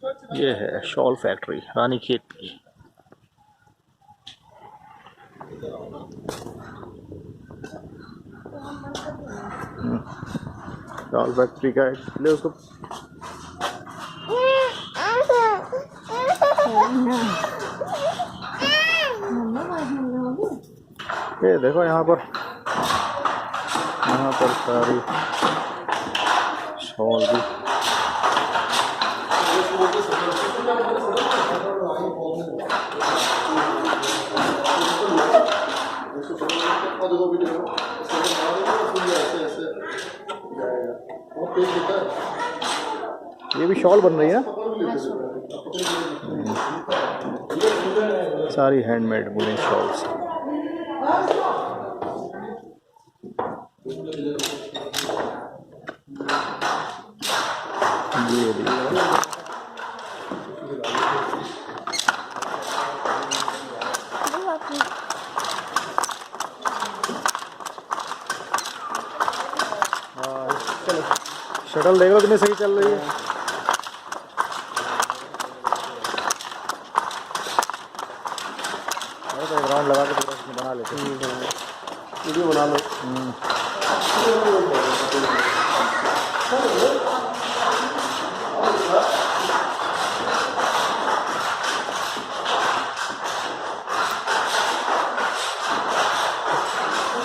ये है shawl factory Ranikhet की। शॉल फैक्ट्री का ले उसको। ये देखो यहाँ पर सारी शॉल भी। ये भी शॉल बन रही है ना, सारी हैंडमेड वुलन शॉल्स। ये शटल देख लो कितनी सही चल रही है। तो एक राउंड लगा के पूरा इसमें बना लेते हैं, वीडियो बना लो।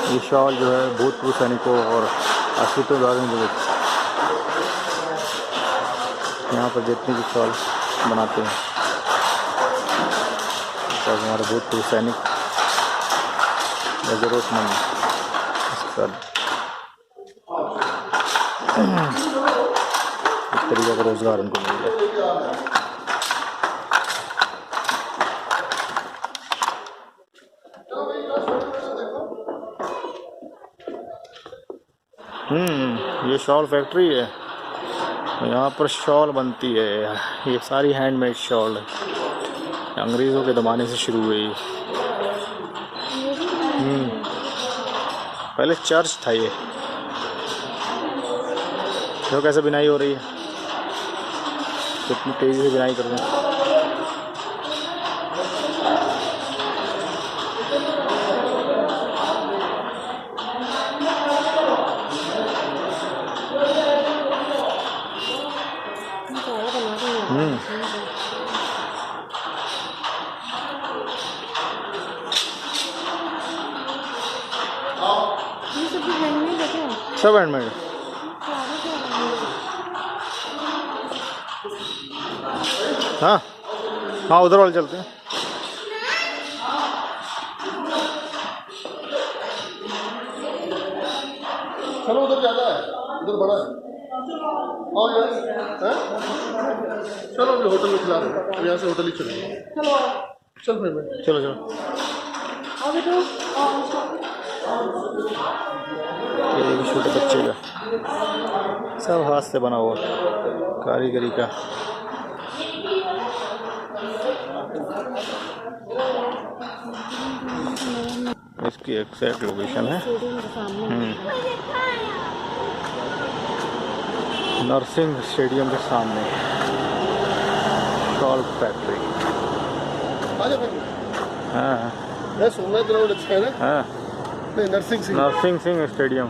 ये शॉल जो है भूतपूर्व सैनिकों और ashriton द्वारा यहाँ पर जितनी भी शॉल बनाते हैं सब हमारे भूतपूर्व सैनिक या ज़रूरतमंद इस तरीके का रोज़गार उनको मिल रहा है। ये शॉल फैक्ट्री है, यहाँ पर शॉल बनती है। ये सारी हैंडमेड शॉल है, अंग्रेज़ों के ज़माने से शुरू हुई। पहले चर्च था ये। देखो कैसे बिनाई हो रही है, कितनी तेज़ी से बिनाई कर रहे हैं। सब हैंडमेड है। हाँ हाँ, उधर वाले चलते हैं। चलो उधर ज़्यादा है, उधर बड़ा है। आओ यार, चलो अभी होटल में खिला दो, यहाँ से होटल ही चलो। चल भाई, चलो चलो। ये भी छोटे बच्चे का, सब हाथ से बना हुआ कारीगरी का। इसकी एग्जैक्ट लोकेशन है नर्सिंग स्टेडियम के सामने शॉल फैक्ट्री। हाँ सोमनाथ ग्राउंड अच्छा है ना। हाँ, नर्सिंग सिंह स्टेडियम।